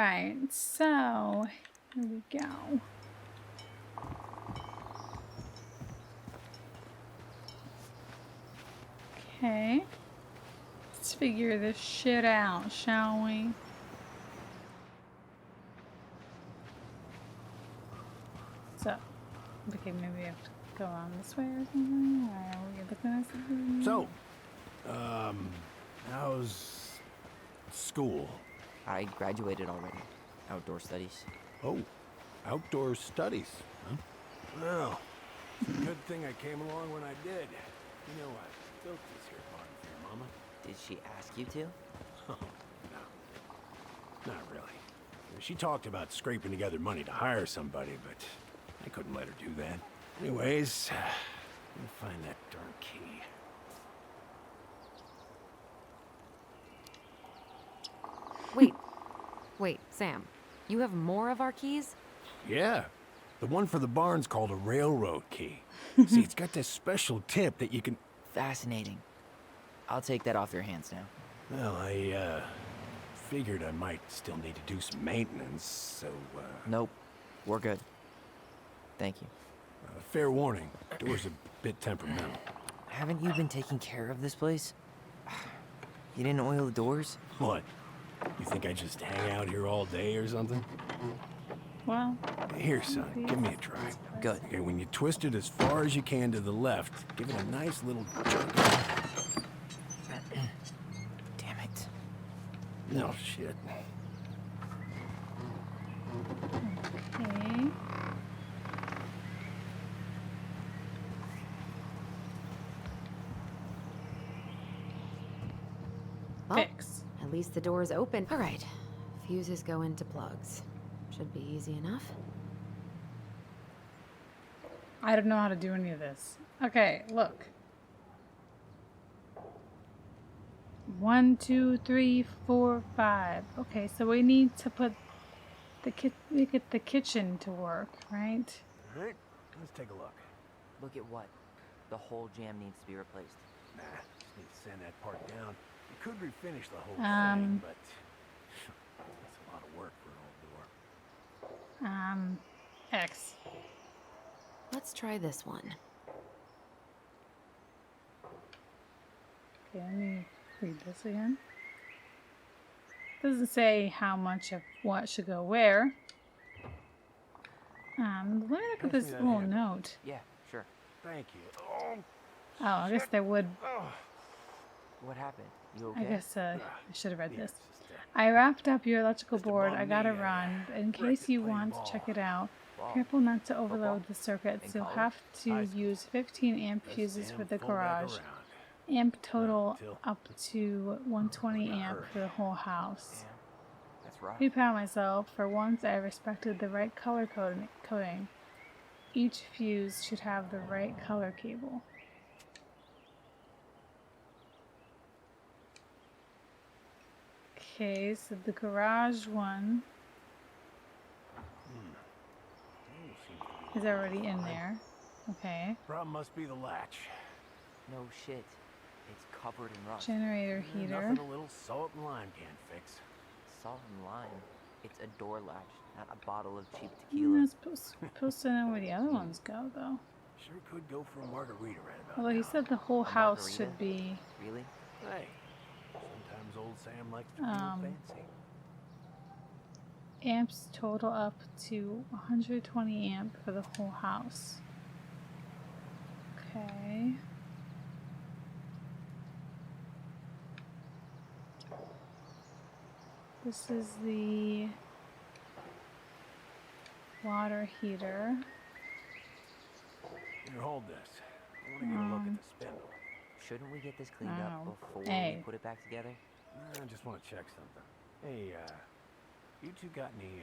right, so here we go. Okay. Let's figure this shit out, shall we? So, okay, maybe we have to go on this way or something? Or are we looking at something? So, how's school? I graduated already. Outdoor studies. Oh, outdoor studies, huh? Well, it's a good thing I came along when I did. You know, I built this here barn for your mama. Did she ask you to? Oh, no. Not really. She talked about scraping together money to hire somebody, but I couldn't let her do that. Anyways, let me find that darn key. Wait, Sam. You have more of our keys? Yeah. The one for the barn's called a railroad key. See, it's got this special tip that you can... Fascinating. I'll take that off your hands now. Well, I, figured I might still need to do some maintenance, so, Nope. We're good. Thank you. fair warning. Door's a bit temperamental. Haven't you been taking care of this place? You didn't oil the doors? What? You think I just hang out here all day or something? Well, Here, son, give me a try. Good. Okay, when you twist it as far as you can to the left, give it a nice little jerk. Damn it. No shit. okay. Well, Fix. at least the door is open. All right. Fuses go into plugs. Should be easy enough. I don't know how to do any of this. Okay, look. 1, 2, 3, 4, 5. Okay, so we need to put the kitchen to work, right? All right, let's take a look. Look at what? The whole jam needs to be replaced. Nah, just need to sand that part down. You could refinish the whole Um, thing, but that's a lot of work for an old door. X. Let's try this one. Okay, let me read this again. Doesn't say how much of what should go where. Let me look at this Pass me that little hand. note. Yeah, sure. Thank you. Oh, Oh, I guess there would. oh. What happened? You okay? I guess I should have read Yeah, this. it's just, I wrapped up your electrical Just a board. bum I gotta knee, run. But in wrecked case it you playing want to ball. check it out, Ball. careful not to Football? overload the circuits. In You'll college? have to High school. use 15 amp Let's fuses damn for the fall back garage. around. Amp total until- up to 120 Not amp her. for the whole house. Damn. That's right. Pretty proud of myself. For once, I respected the right color coding. Each fuse should have the right color cable. Okay, so the garage one is already in there. Okay. Problem must be the latch. No shit. It's covered in rust. Generator heater. Nothing a little salt and lime can't fix. Salt and lime. It's a door latch, not a bottle of cheap You're tequila. not supposed to know where the other ones go, though. Sure could go for a margarita right about Although he now. said the whole A house margarita? should be. Really? Hey, sometimes old Sam likes to be fancy. Amps total up to 120 amp for the whole house. Okay. This is the water heater. Here, hold this. I want to get a look at the spindle. Shouldn't we get this cleaned Oh. up before Hey. we put it back together? I just want to check something. Hey, you two got any,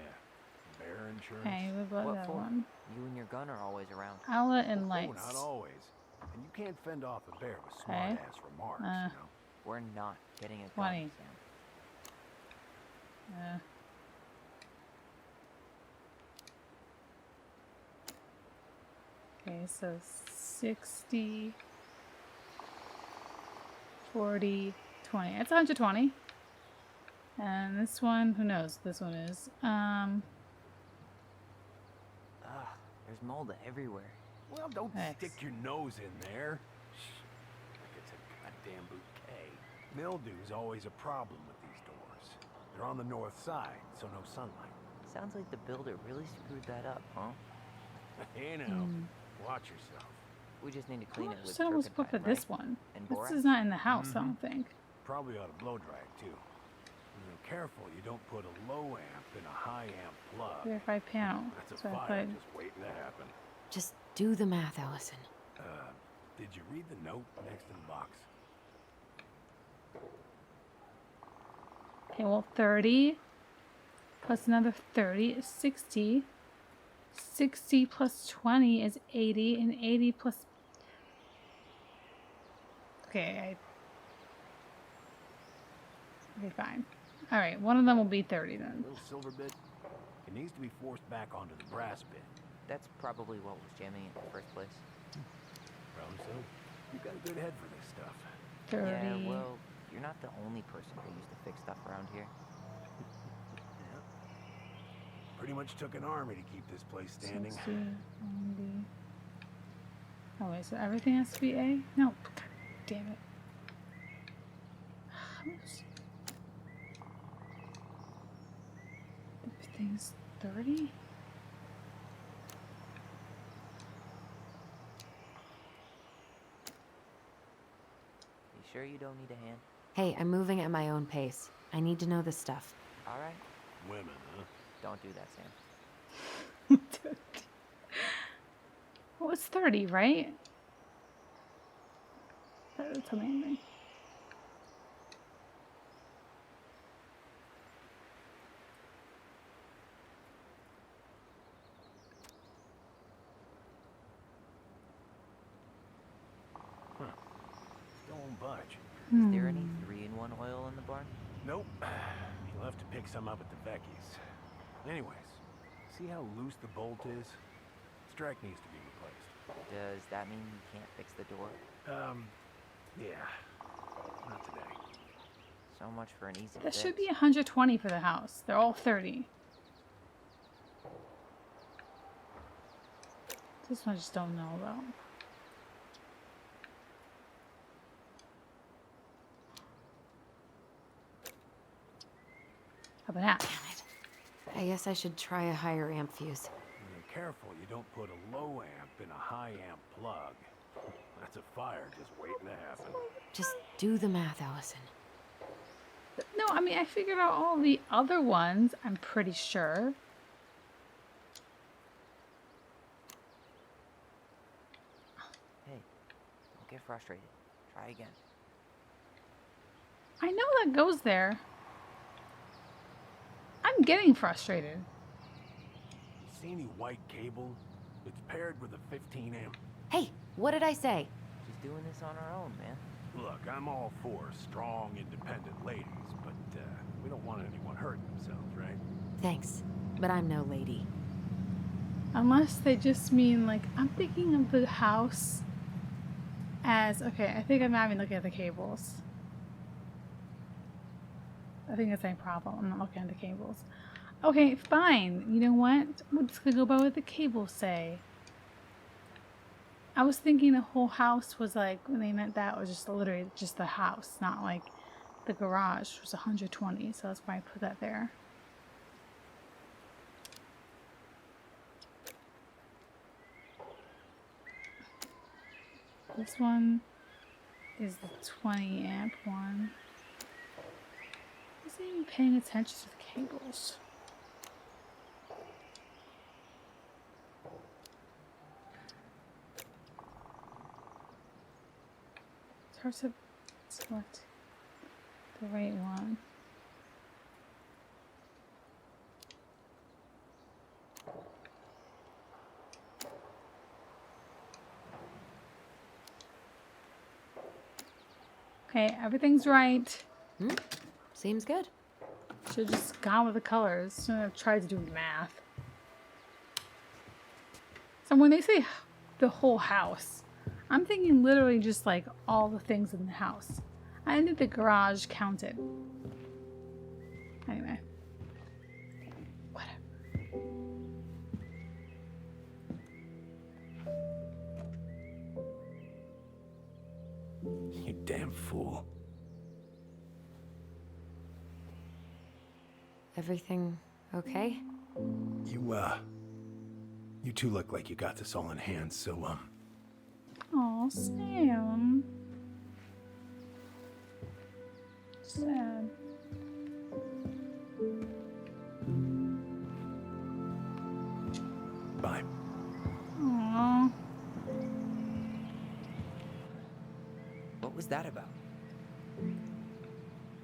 bear insurance? Okay, what about What that for? one? You and your gun are always around. Outlet and Oh, lights. not always. And you can't fend off a bear with Okay. smart-ass remarks, Uh. you know? We're not getting a 20. gun, Sam. Okay, so 60, 40, 20. That's 120. And this one, who knows what this one is. Ugh, there's mold everywhere. Well, don't Thanks. stick your nose in there. Shh. Like it's a goddamn bouquet. Mildew's always a problem with these doors. They're on the north side, so no sunlight. Sounds like the builder really screwed that up, huh? You know, watch yourself. We just need to How clean much it with said was put for turpentine, this right? one? And This borax? is not in the house, I don't think. Probably ought to blow dry it too. You know, careful you don't put a low amp in a high amp plug. Verify panel. That's a So I fire put just waiting to happen. Just do the math, Allison. Did you read the note next to the box? okay, well 30 plus another 30 is 60. 60 plus 20 is 80, and 80 plus. Okay, okay, fine. All right, one of them will be 30 then. Little silver bit. It needs to be forced back onto the brass bit. That's probably what was jamming it in the first place. Probably so. You've got a good head for this stuff. 30. Yeah, well, you're not the only person who used to fix stuff around here. Yeah. Pretty much took an army to keep this place standing. 60, 90. Oh wait, so everything has to be A? No, God damn it. Everything's 30? You sure you don't need a hand? Hey, I'm moving at my own pace. I need to know this stuff. All right. Women, huh? Don't do that, Sam. Well, it's 30, right? That's amazing. Still won't budge. Is there any 3-in-1 oil in the barn? Nope. You'll have to pick some up at the Becky's. Anyways, see how loose the bolt is? Strike needs to be replaced. Does that mean you can't fix the door? Yeah. Not today. So much for an easy That fix. should be 120 for the house. They're all 30. This one I just don't know about. How about that? Damn it. I guess I should try a higher amp fuse. And careful you don't put a low amp in a high amp plug. That's a fire just waiting to happen. Just do the math, Allison. No, I mean, I figured out all the other ones, I'm pretty sure. Hey, don't get frustrated. Try again. I know that goes there. I'm getting frustrated. See any white cable? It's paired with a 15 amp. Hey, what did I say? She's doing this on her own, man. Look, I'm all for strong, independent ladies, but we don't want anyone hurting themselves, right? Thanks, but I'm no lady. Unless they just mean, like, I'm thinking of the house as, okay, I think I'm having looking at the cables. I think that's my problem. I'm not looking at the cables. Okay, fine. You know what? We're just gonna go by what the cables say. I was thinking the whole house was like, when they meant that, was just literally just the house, not like the garage was 120, so that's why I put that there. This one is the 20 amp one. Isn't even paying attention to the cables. It's hard to select the right one. Okay, everything's right. Seems good. Should have just gone with the colors. Shouldn't have tried to do math. So when they say the whole house, I'm thinking literally just like all the things in the house. I think the garage counted. Anyway. Whatever. You damn fool. Everything okay? You two look like you got this all in hand, so, Aw, Sam. Sad. bye. Aw. What was that about?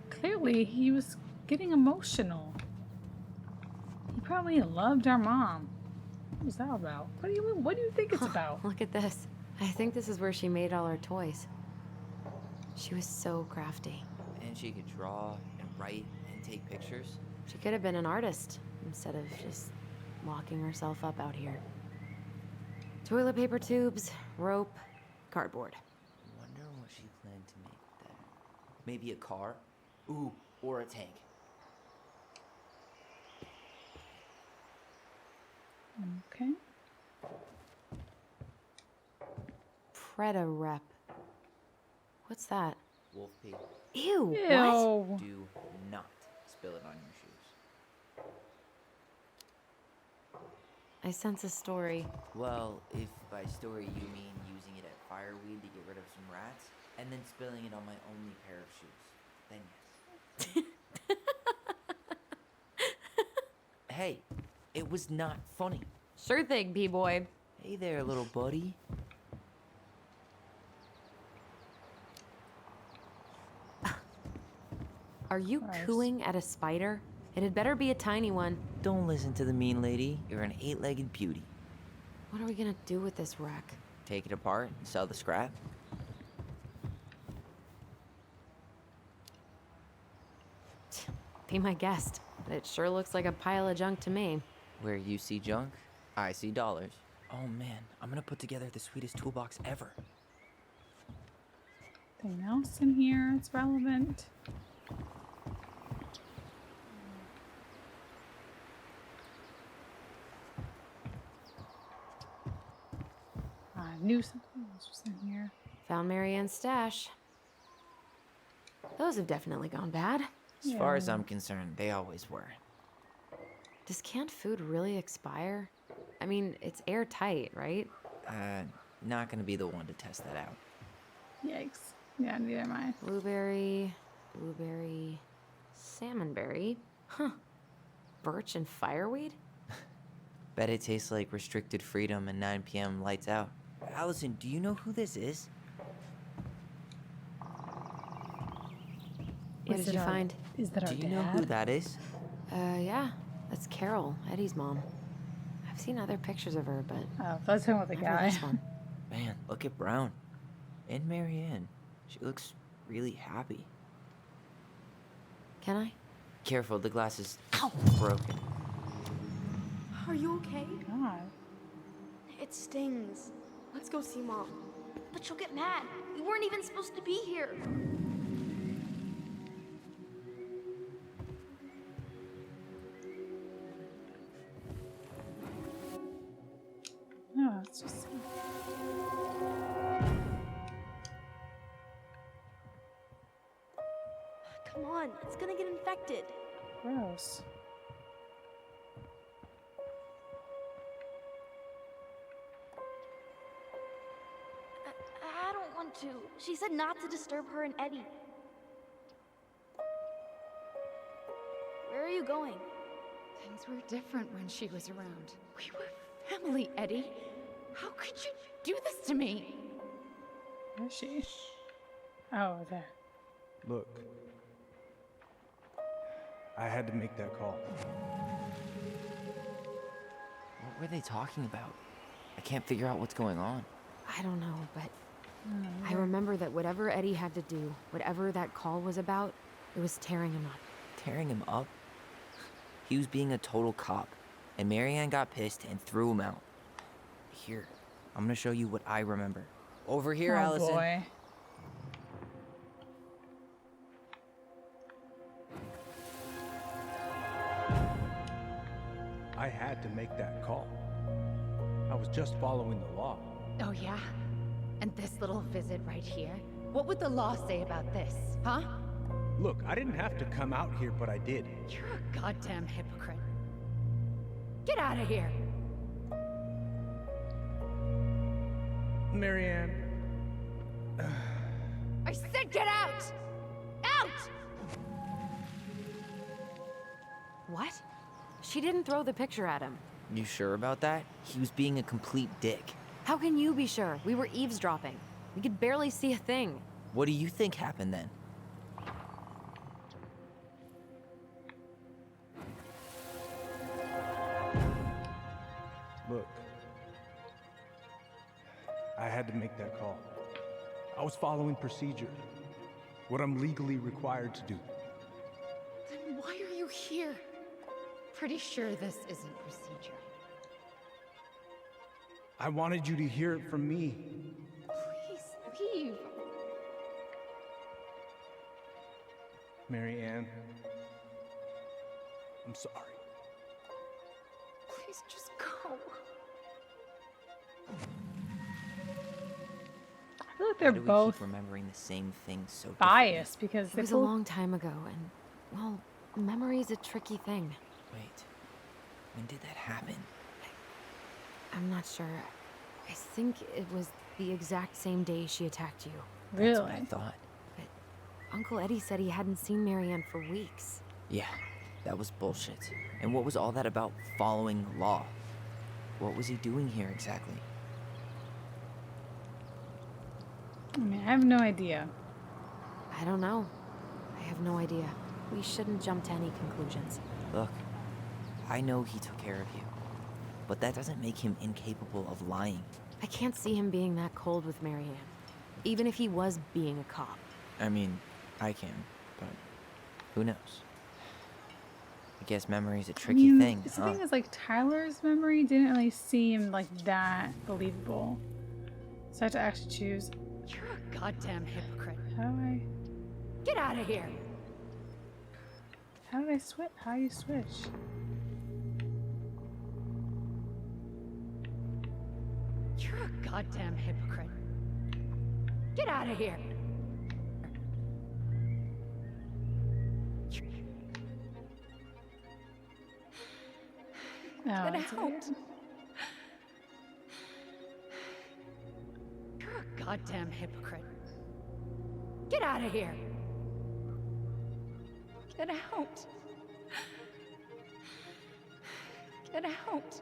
Clearly, he was getting emotional. He probably loved our mom. What was that about? What do you mean? What do you think it's about? Look at this. I think this is where she made all her toys. She was so crafty. And she could draw and write and take pictures. She could have been an artist instead of just locking herself up out here. Toilet paper tubes, rope, cardboard. Wonder what she planned to make there. Maybe a car? Ooh, or a tank. Okay. Preda rep. What's that? Wolf pee. Ew, what? Ew. Do not spill it on your shoes. I sense a story. Well, if by story you mean using it at fireweed to get rid of some rats, and then spilling it on my only pair of shoes, then yes. Hey, it was not funny. Sure thing, B-boy. Hey there, little buddy. Are you Gross. cooing at a spider? It had better be a tiny one. Don't listen to the mean lady. You're an 8-legged beauty. What are we gonna do with this wreck? Take it apart and sell the scrap. Be my guest. But it sure looks like a pile of junk to me. Where you see junk, I see dollars. Oh man, I'm gonna put together the sweetest toolbox ever. Anything else in here that's relevant? I knew something else was in here. Found Marianne's stash. Those have definitely gone bad. As far as I'm concerned, they always were. Does canned food really expire? I mean, it's airtight, right? Not gonna be the one to test that out. Yikes. Yeah, neither am I. Blueberry, salmonberry. Huh. Birch and fireweed? Bet it tastes like restricted freedom and 9 p.m. lights out. Allison, do you know who this is? What did you find? Is that our Do dad? you know who that is? Yeah. That's Carol, Eddie's mom. I've seen other pictures of her, but Oh, that's him with the never guy. this one. Man, look at Brown. And Marianne. She looks really happy. Can I? Careful, the glass is broken. Are you okay? God. It stings. Let's go see Mom. But she'll get mad. We weren't even supposed to be here. No, it's just. Come on, it's gonna get infected. Gross. I don't want to. She said not to disturb her and Eddie. Where are you going? Things were different when she was around. We were family, Eddie. How could you do this to me? Where is she? Oh, there. Look, I had to make that call. What were they talking about? I can't figure out what's going on. I don't know, but I remember that whatever Eddie had to do, whatever that call was about, it was tearing him up. Tearing him up? He was being a total cop, and Marianne got pissed and threw him out. Here, I'm gonna show you what I remember. Over here, Oh Allison. boy. I had to make that call. I was just following the law. Oh, yeah? And this little visit right here? What would the law say about this, huh? Look, I didn't have to come out here, but I did. You're a goddamn hypocrite. Get out of here! Marianne. I said get out! Out! What? She didn't throw the picture at him. You sure about that? He was being a complete dick. How can you be sure? We were eavesdropping. We could barely see a thing. What do you think happened then? Look. I had to make that call. I was following procedure. What I'm legally required to do. Then why are you here? Pretty sure this isn't procedure. I wanted you to hear it from me. Please leave. Marianne. I'm sorry. Please just go. I feel like Why they're do we both keep remembering the same thing so biased because It they was a both long time ago, and, well, memory's a tricky thing. Wait, when did that happen? I'm not sure. I think it was the exact same day she attacked you. That's what I really. thought. Uncle Eddie said he hadn't seen Marianne for weeks. Yeah, that was bullshit. And what was all that about following the law? What was he doing here exactly? I mean, I have no idea. I don't know. I have no idea. We shouldn't jump to any conclusions. Look, I know he took care of you, but that doesn't make him incapable of lying. I can't see him being that cold with Marianne, even if he was being a cop. I mean, I can, but who knows? I guess memory's a tricky thing, The huh? thing is, like, Tyler's memory didn't really seem like that believable. So I had to actually choose. You're a goddamn hypocrite. How do I? Get out of here! How did I switch? How do you switch? You're a goddamn hypocrite. Get out of here! Oh, Get that's out! weird. You're a goddamn hypocrite. Get out of here! Get out! Get out!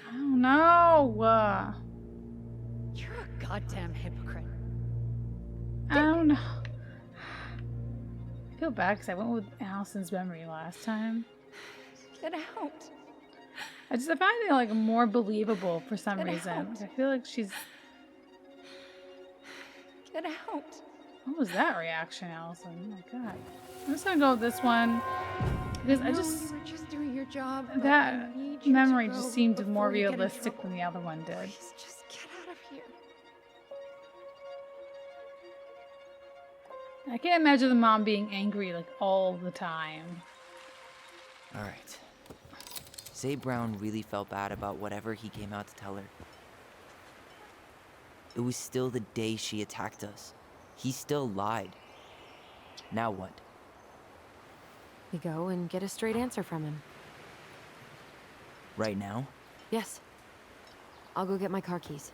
I don't know. You're a goddamn hypocrite. I don't know. I feel bad because I went with Allison's memory last time. Get out! I find it like more believable for some Get reason. out. Like, I feel like she's. Get out! What was that reaction, Allison? Oh my god. I'm just gonna go with this one because I know just you were just doing your job. but I that need you to memory go just seemed before more you get in realistic trouble. than the other one did. Please, just get out of here. I can't imagine the mom being angry like all the time. All right. Say Brown really felt bad about whatever he came out to tell her. It was still the day she attacked us. He still lied. Now what? We go and get a straight answer from him. Right now? Yes. I'll go get my car keys.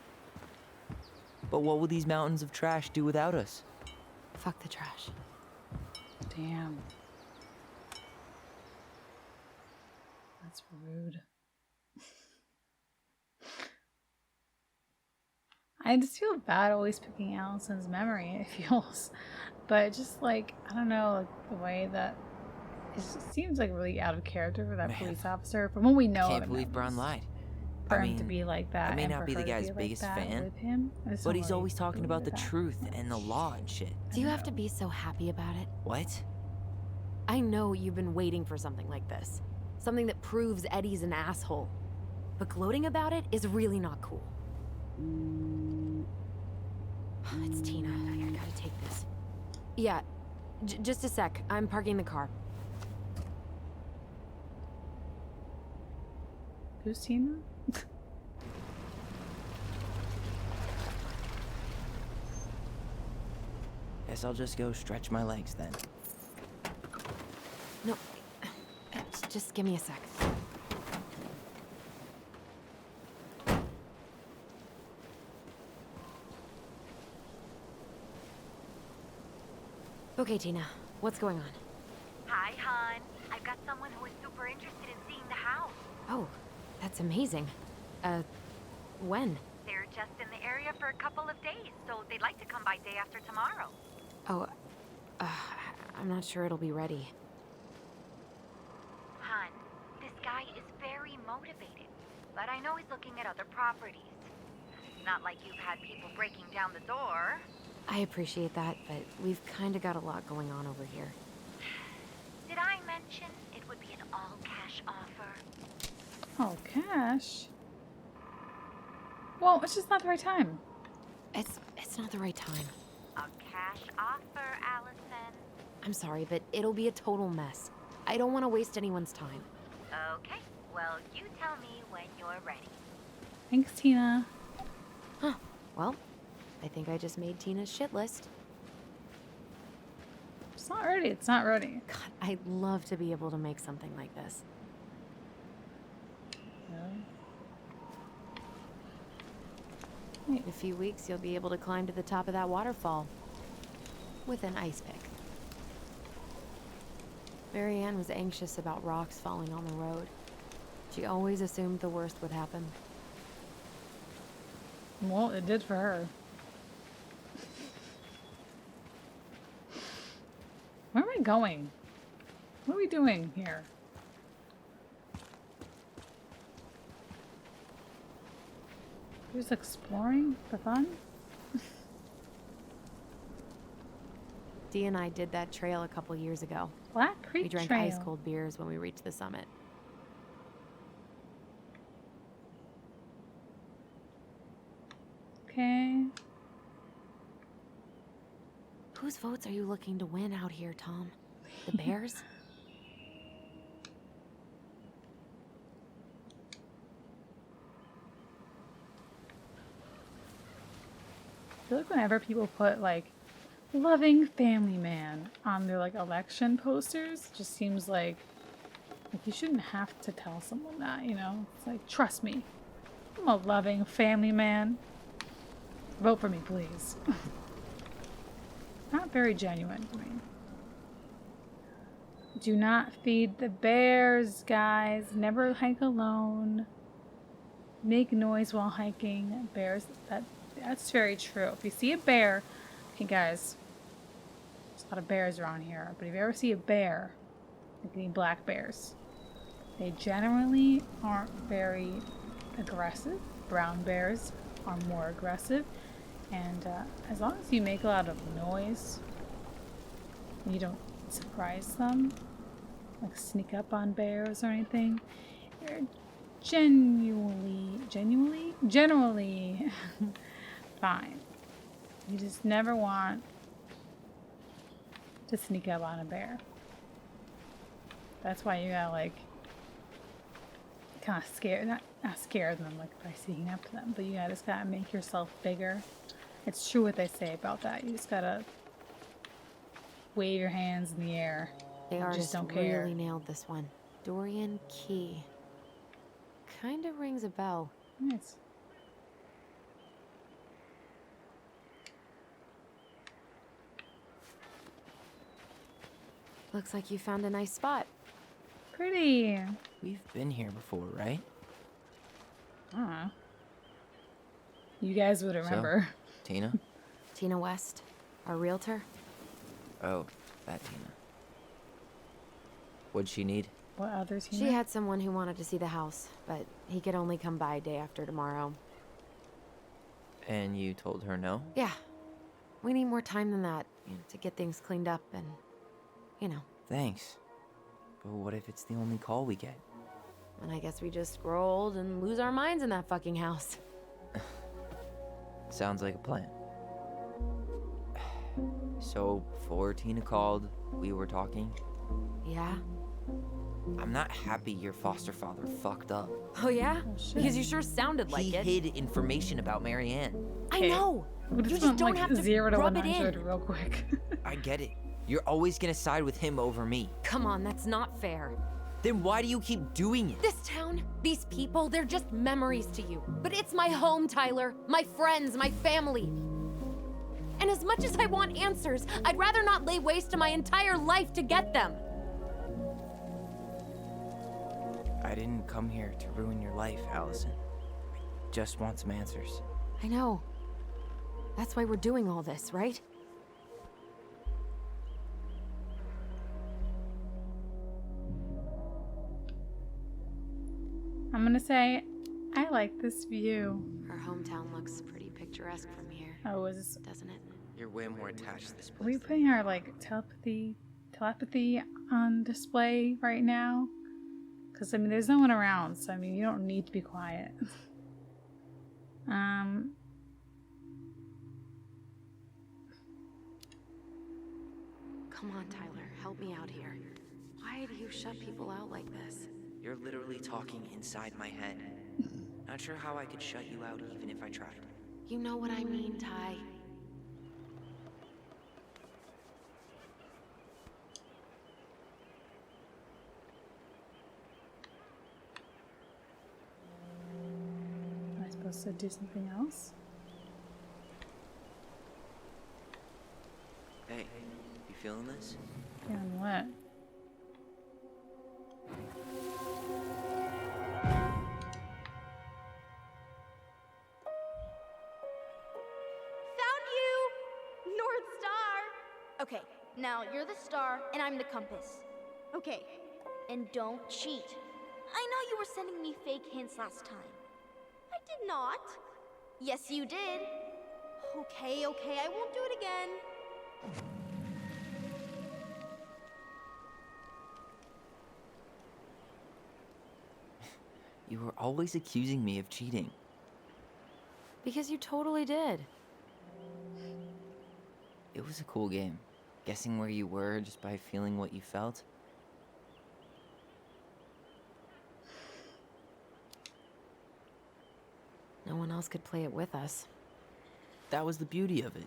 But what will these mountains of trash do without us? Fuck the trash. Damn. That's rude. I just feel bad always picking Allison's memory, it feels. But just like, I don't know, like the way that it just seems like really out of character for that Man. police officer. From what we know, Can't of believe him, Brown lied. For I him to mean, be like that, I may and not for be the her to guy's like biggest that fan, with him, I just but don't he's really always talking believe about the that. truth and the law and shit. Do you have to be so happy about it? What? I know you've been waiting for something like this. Something that proves Eddie's an asshole. But gloating about it is really not cool. It's Tina. I gotta take this. Yeah, just a sec. I'm parking the car. Who's Tina? Guess I'll just go stretch my legs then. No, just give me a sec. Okay, Tina, what's going on? Hi, hon. I've got someone who is super interested in seeing the house. Oh, that's amazing. When? They're just in the area for a couple of days, so they'd like to come by day after tomorrow. Oh, I'm not sure it'll be ready. Hon, this guy is very motivated, but I know he's looking at other properties. It's not like you've had people breaking down the door. I appreciate that, but we've kind of got a lot going on over here. Did I mention it would be an all-cash offer? Oh, cash. Well, it's just not the right time. It's not the right time. A cash offer, Allison. I'm sorry, but it'll be a total mess. I don't want to waste anyone's time. Okay, well, you tell me when you're ready. Thanks, Tina. Huh. Well, I think I just made Tina's shit list. It's not ready. It's not ready. God, I'd love to be able to make something like this. In a few weeks, you'll be able to climb to the top of that waterfall. With an ice pick. Marianne was anxious about rocks falling on the road. She always assumed the worst would happen. Well, it did for her. Where am I going? What are we doing here? Just exploring for fun? Dee and I did that trail a couple years ago. Black Creek We drank Trail. ice cold beers when we reached the summit. Okay. Whose votes are you looking to win out here, Tom? The Bears? I feel like whenever people put like loving family man on their like election posters, it just seems like you shouldn't have to tell someone that, you know? It's like, trust me, I'm a loving family man. Vote for me, please. Not very genuine to me. Do not feed the bears, guys. Never hike alone. Make noise while hiking. Bears, that's very true. If you see a bear, okay guys, there's a lot of bears around here, but if you ever see a bear, like any black bears, they generally aren't very aggressive. Brown bears are more aggressive, and as long as you make a lot of noise, you don't surprise them, like sneak up on bears or anything, they're generally fine. You just never want to sneak up on a bear. That's why you gotta like kind of not scare them like by sneaking up to them, but you just gotta make yourself bigger. It's true what they say about that. You just gotta wave your hands in the air. They Just don't care. really nailed this one. Dorian Key. Kinda rings a bell. Nice. Looks like you found a nice spot. Pretty. We've been here before, right? You guys would remember. So, Tina? Tina West, our realtor. Oh, that Tina. What'd she need? What others you She know? had someone who wanted to see the house, but he could only come by day after tomorrow. And you told her no? Yeah. We need more time than that, to get things cleaned up and, Thanks. But what if it's the only call we get? And I guess we just scrolled and lose our minds in that fucking house. Sounds like a plan. So, before Tina called, we were talking? Yeah? I'm not happy your foster father fucked up. Oh yeah? Oh, shit. Because you sure sounded like He it. hid information about Marianne. I Okay. know. We You just just went don't like have to 0 to rub it 100 in. real quick. I get it. You're always gonna side with him over me. Come on, that's not fair. Then why do you keep doing it? This town, these people, they're just memories to you. But it's my home, Tyler. My friends, my family. And as much as I want answers, I'd rather not lay waste to my entire life to get them. I didn't come here to ruin your life, Allison. I just want some answers. I know. That's why we're doing all this, right? I'm gonna say, I like this view. Our hometown looks pretty picturesque from here, Oh, is doesn't it? You're way more attached to this are we place. putting our like telepathy on display right now? Because I mean, there's no one around, so I mean, you don't need to be quiet. Come on, Tyler, help me out here. Why do you shut people out like this? You're literally talking inside my head. Not sure how I could shut you out even if I tried. You know what I mean, Ty. Am I supposed to do something else? Hey, you feeling this? Feeling what? Found you! North Star! Okay, now you're the star and I'm the compass. Okay, and don't cheat. I know you were sending me fake hints last time. I did not. Yes, you did. Okay, I won't do it again. You were always accusing me of cheating. Because you totally did. It was a cool game. Guessing where you were just by feeling what you felt. No one else could play it with us. That was the beauty of it.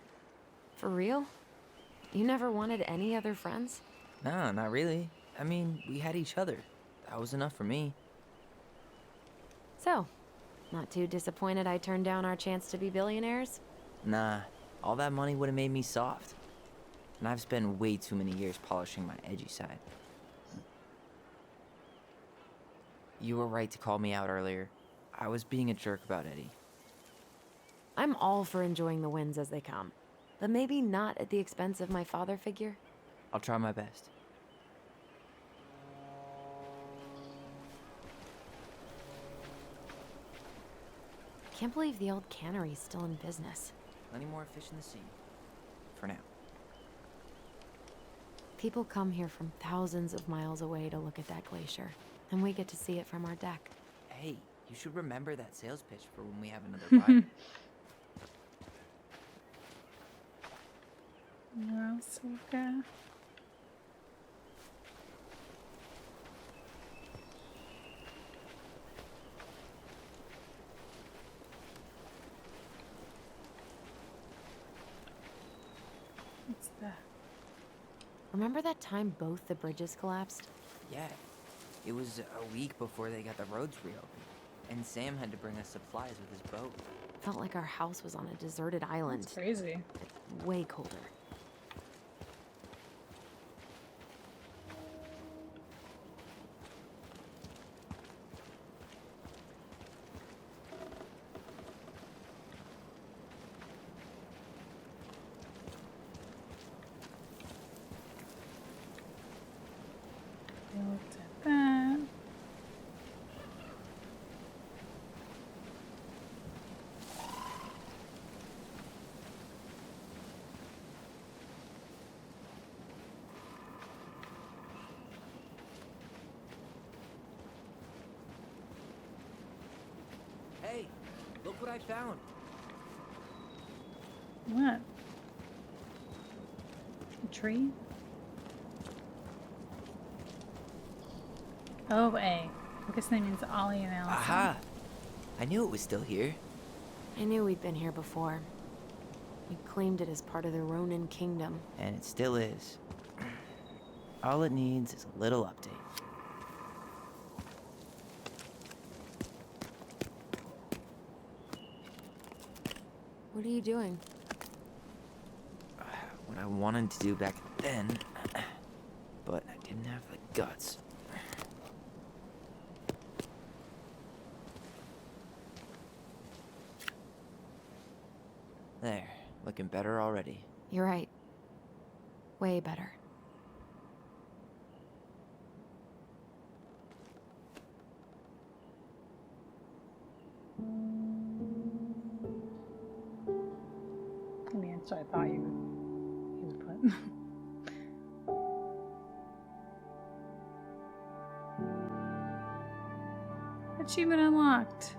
For real? You never wanted any other friends? No, not really. I mean, we had each other. That was enough for me. So, not too disappointed I turned down our chance to be billionaires? Nah, all that money would have made me soft. And I've spent way too many years polishing my edgy side. You were right to call me out earlier. I was being a jerk about Eddie. I'm all for enjoying the wins as they come. But maybe not at the expense of my father figure? I'll try my best. Can't believe the old cannery's still in business. Plenty more fish in the sea. For now. People come here from thousands of miles away to look at that glacier, and we get to see it from our deck. Hey, you should remember that sales pitch for when we have another buyer. Where else we go? What's that? Remember that time both the bridges collapsed? Yeah. It was a week before they got the roads reopened. And Sam had to bring us supplies with his boat. Felt like our house was on a deserted island. That's crazy. Way colder. We looked at that. Hey, look what I found. What? A tree? Oh, A. I guess that means Ollie and Allison. Aha! I knew it was still here. I knew we'd been here before. We claimed it as part of the Ronin kingdom. And it still is. All it needs is a little update. What are you doing? What I wanted to do back then, but I didn't have the guts. There, looking better already. You're right. Way better. The answer I thought he would put. Achievement unlocked.